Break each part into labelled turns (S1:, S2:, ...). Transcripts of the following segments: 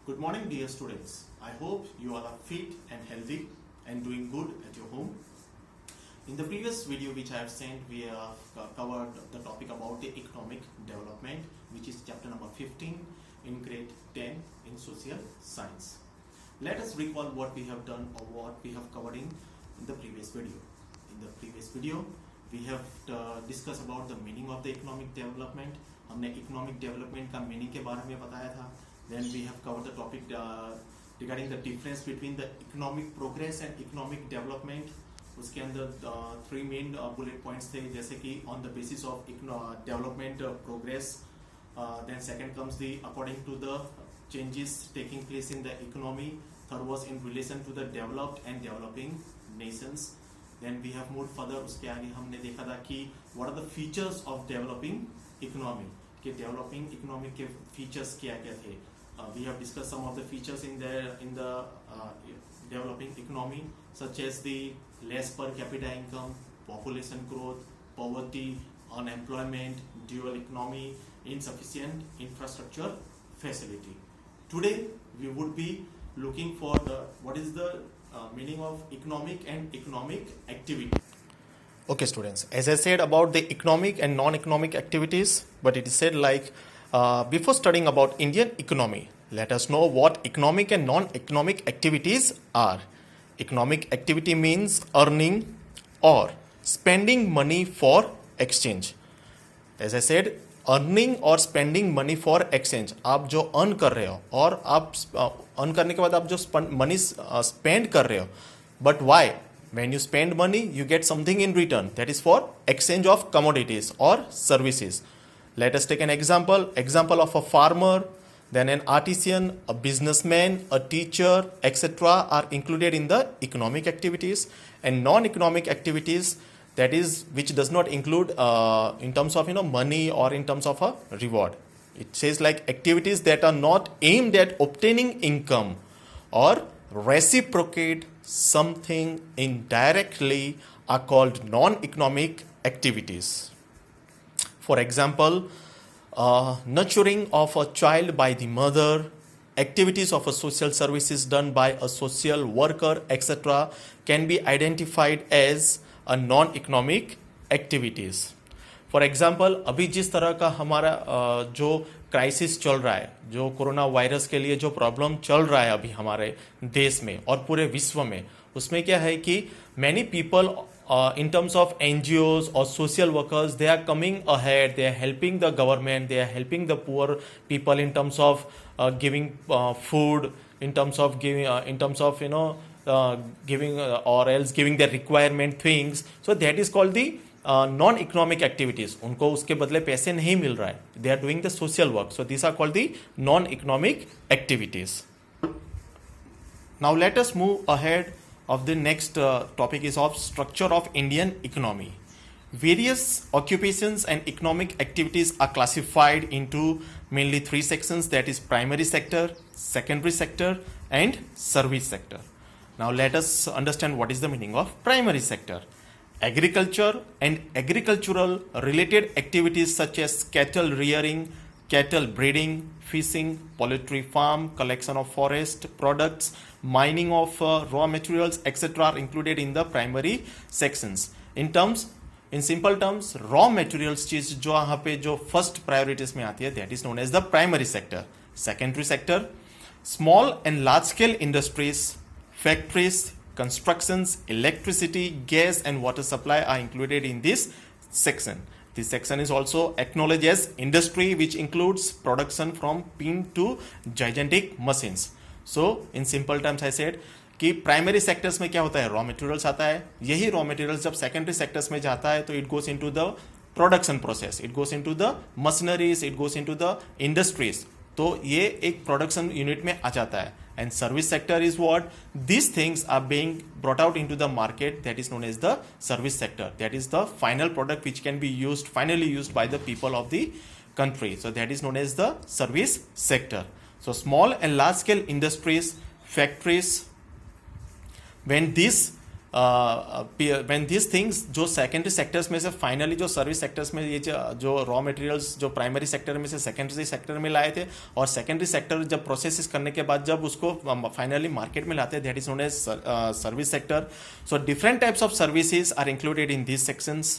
S1: Good morning, dear students. I hope you all are fit and healthy and doing good at your home. In the previous video which I have sent, we have covered the topic about the economic development, which is chapter number 15 in grade 10 in social science. Let us recall what we have done or what we have covered in the previous video. In the previous video, we have discussed about the meaning of the economic development. हमने economic development का meaning के बारे में बताया था. Then we have covered the topic regarding the difference between the economic progress and economic development. उसके अंदर three main bullet points थे, जैसे कि on the basis of development progress. Then second comes the according to the changes taking place in the economy. Third was in relation to the developed and developing nations. Then we have moved further. उसके आगे हमने देखा था कि what are the features of developing economy, कि developing economy के features क्या क्या थे. We have discussed some of the features in the developing economy, such as the less per capita income, population growth, poverty, unemployment, dual economy, insufficient infrastructure facility. Today we would be looking for what is the meaning of economic and economic activity.
S2: Okay, students, as I said about the economic and non-economic activities, but it is said like before studying about Indian economy, let us know what economic and non-economic activities are. Economic activity means earning or spending money for exchange. As I said, earning or spending money for exchange. आप जो earn कर रहे हो और आप earn करने के बाद आप जो money spend कर रहे हो, but why? When you spend money, you get something in return. That is for exchange of commodities or services. Let us take an example of a farmer, then an artisan, a businessman, a teacher, etc. are included in the economic activities. And non-economic activities, that is which does not include in terms of money or in terms of a reward. It says like activities that are not aimed at obtaining income or reciprocate something indirectly are called non-economic activities. For example, nurturing of a child by the mother, activities of a social services done by a social worker, etc. can be identified as a non-economic activities. For example, अभी जिस तरह का हमारा जो crisis चल रहा है, जो कोरोना वायरस के लिए जो प्रॉब्लम चल रहा है अभी हमारे देश में और पूरे विश्व में, उसमें क्या है कि many people in terms of NGOs or social workers, they are coming ahead, they are helping the government, they are helping the poor people in terms of giving food, in terms of giving giving or else giving their requirement things. So that is called the non-economic activities. उनको उसके बदले पैसे नहीं मिल रहा है. They are doing the social work. So these are called the non-economic activities. Now let us move ahead of the next topic is of structure of Indian economy. Various occupations and economic activities are classified into mainly three sections, that is primary sector, secondary sector and service sector. Now let us understand what is the meaning of primary sector. Agriculture and agricultural related activities such as cattle rearing, cattle breeding, fishing, poultry farm, collection of forest products, mining of raw materials, etc. are included in the primary sections. In simple terms, raw materials चीज जो यहाँ पे जो first priorities में आती है, that is known as the primary sector. Secondary sector, small and large scale industries, factories, constructions, electricity, gas and water supply are included in this section. This section is also acknowledged as industry, which includes production from pin to gigantic machines. So in simple terms I said कि primary sectors में क्या होता है, raw materials आता है. यही raw materials जब secondary sectors में जाता है तो it goes into the production process, it goes into the machineries, it goes into the industries. तो ये एक प्रोडक्शन यूनिट में आ जाता है. And service sector is what? These things are being brought out into the market, that is known as the service sector. That is the final product which can be finally used by the people of the country. So that is known as the service sector. So small and large scale industries, factories, when these when this things जो secondary sectors में से finally जो service sectors में ये जो raw materials जो primary sector में से सेकेंडरी सेक्टर में लाए थे, और सेकेंडरी सेक्टर जब प्रोसेस करने के बाद जब उसको फाइनली मार्केट में लाते हैं, that is known as service sector. So different types of services are included in these sections.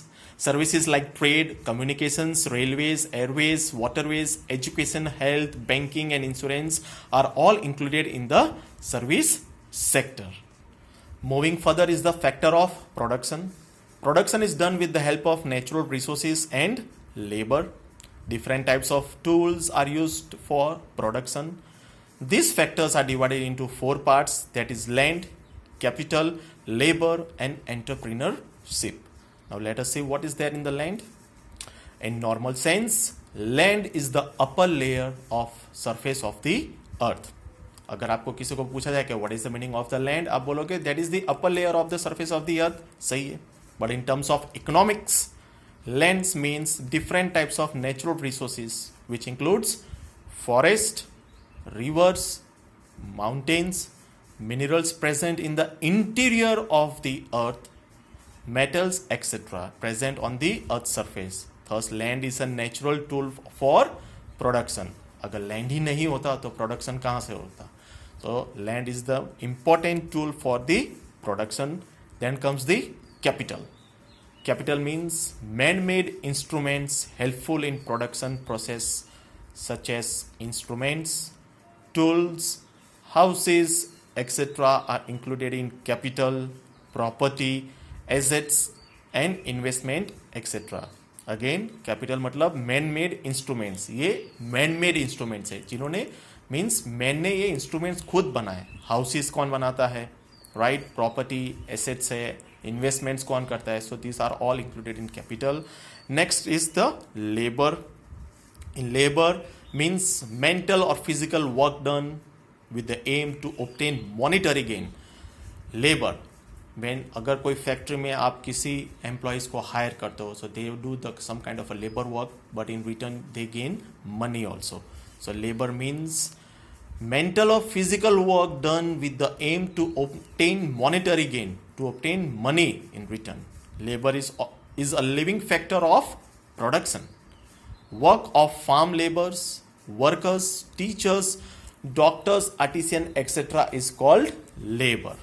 S2: Services like trade, communications, railways, airways, waterways, education, health, banking, and insurance are all included in the service sector. Moving further is the factor of production. Production is done with the help of natural resources and labor. Different types of tools are used for production. These factors are divided into 4 parts, that is land, capital, labor, and entrepreneurship. Now let us see what is there in the land. In normal sense, land is the upper layer of surface of the earth. अगर आपको किसी को पूछा जाए कि what is the meaning of the land, आप बोलोगे that is the upper layer of the surface of the earth. सही है. But in terms of economics, lands means different types of natural resources, which includes forest, rivers, mountains, minerals present in the interior of the earth, metals, etc. present on the earth's surface. Thus, land is a natural tool for production. अगर land ही नहीं होता तो production कहाँ से होता? So, land is the important tool for the production. Then comes the capital. Capital means man-made instruments helpful in production process, such as instruments, tools, houses, etc. are included in capital, property, assets and investment etc. Again capital मतलब man made instruments. ये man made instruments है जिन्होंने means man ने ये instruments खुद बनाए. Houses कौन बनाता है, राइट? प्रॉपर्टी, एसेट्स है, इन्वेस्टमेंट्स कौन करता है? So these are all included in capital. Next is the labour. In labour means mental और physical work done with the aim to obtain monetary gain. Labour when अगर कोई factory में आप किसी एम्प्लॉयज़ को हायर करते हो, so they do the some kind of a labour work, but in return they gain money also. So labour means mental or physical work done with the aim to obtain monetary gain, to obtain money in return. Labor is a living factor of production. Work of farm laborers, workers, teachers, doctors, artisans, etc. is called labor.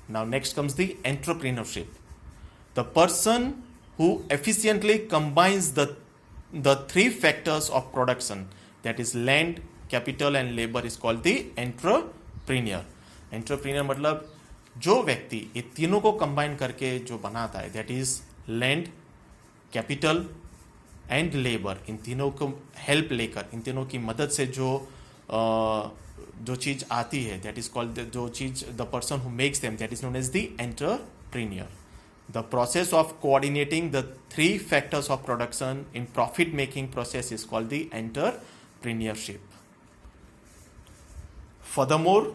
S2: Now next comes the entrepreneurship. The person who efficiently combines the three factors of production, that is land, capital and labor, is called the entrepreneur. Entrepreneur मतलब जो व्यक्ति ये तीनों को combine करके जो बनाता है, that is land, capital and labor, इन तीनों को हेल्प लेकर, इन तीनों की मदद से जो चीज आती है, that is called जो चीज, the person who makes them, that is known as the entrepreneur. The process of coordinating the three factors of production in profit making process is called the entrepreneurship. Furthermore,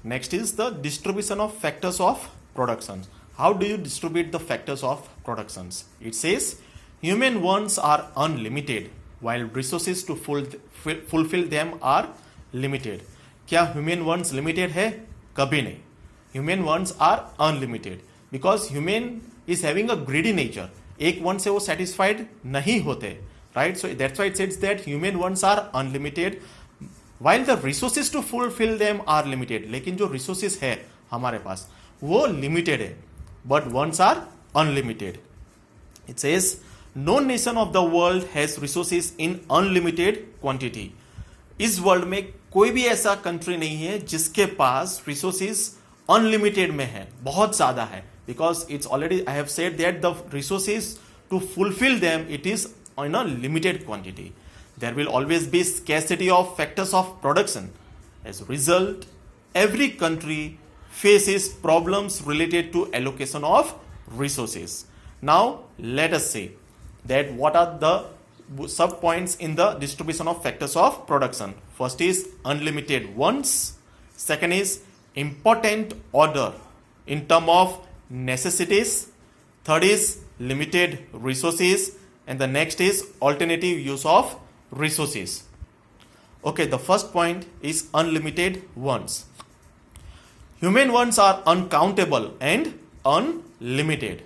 S2: next is the distribution of factors of production. How do you distribute the factors of productions? It says human wants are unlimited while resources to fulfill them are limited. क्या human wants limited है? कभी नहीं. Human wants are unlimited because human is having a greedy nature. एक want से वो satisfied नहीं होते, right? So that's why it says that human wants are unlimited while the resources to fulfill them are limited. लेकिन जो resources है हमारे पास वो limited है, but wants are unlimited. It says no nation of the world has resources in unlimited quantity. इस world में कोई भी ऐसा कंट्री नहीं है जिसके पास रिसोर्सेज अनलिमिटेड में है, बहुत ज्यादा है, because it's already I have said that the resources to fulfil them it is in a limited quantity. There will always be scarcity of factors of production. As a result every country faces problems related to allocation of resources. Now let us see that what are the sub points in the distribution of factors of production. First is unlimited wants, second is important order in term of necessities, third is limited resources, and the next is alternative use of resources. Okay, the first point is unlimited wants. Human wants are uncountable and unlimited.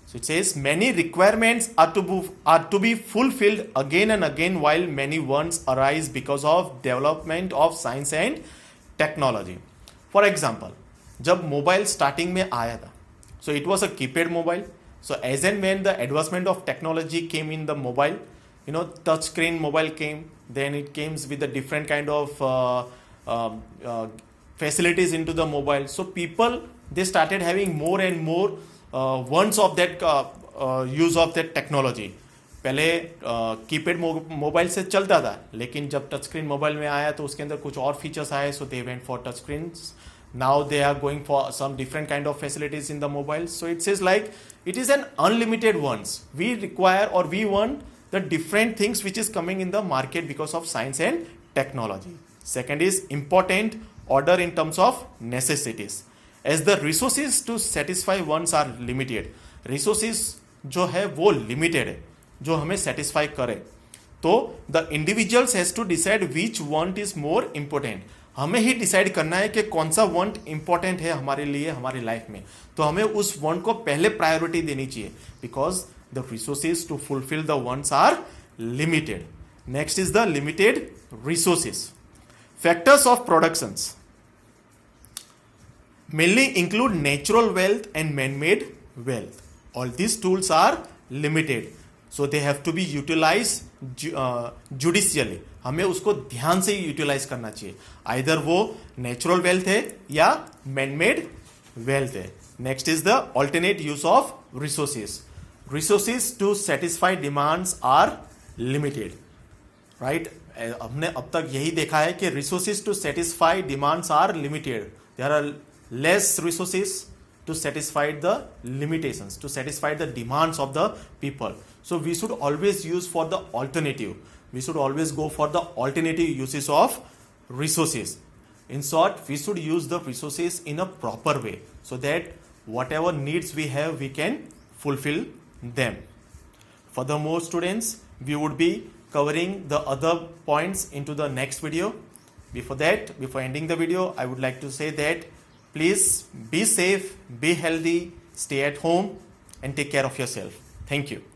S2: So it says many requirements are to be fulfilled again and again, while many wants arise because of development of science and technology. For example, जब mobile starting में आया था, so it was a keypad mobile. So as and when the advancement of technology came in the mobile, touch screen mobile came, then it came with a different kind of facilities into the mobile. So people, they started having more and more wants of that use of that technology. पहले keypad mobile से चलता था, लेकिन जब touch screen mobile में आया तो उसके अंदर कुछ और फीचर्स आए, so they went for touch screen. Now they are going for some different kind of facilities in the mobile. So it says like it is an unlimited ones. We require or we want the different things which is coming in the market because of science and technology. Second is important order in terms of necessities. As the resources to satisfy wants are limited. Resources जो है वो limited है, जो हमें satisfy करे. तो the individuals has to decide which want is more important. हमें ही decide करना है कि कौन सा वांट इंपॉर्टेंट है हमारे लिए, हमारी लाइफ में. तो हमें उस वांट को पहले प्रायोरिटी देनी चाहिए, because the resources to fulfil the wants are limited. Next is the limited resources. Factors of productions mainly include natural wealth and man-made wealth. All these tools are limited, so they have to be utilized judicially. हमें उसको ध्यान से utilise करना चाहिए. Either वो natural wealth है या man-made wealth है. Next is the alternate use of resources. Resources to satisfy demands are limited. Right, हमने अब तक यही देखा है कि resources to satisfy demands are limited. There are less resources to satisfy the limitations, to satisfy the demands of the people. So we should always use for the alternative. We should always go for the alternative uses of resources. In short, we should use the resources in a proper way so that whatever needs we have, we can fulfill them. Furthermore, students, we would be covering the other points into the next video. Before that, before ending the video, I would like to say that please be safe, be healthy, stay at home, and take care of yourself. Thank you.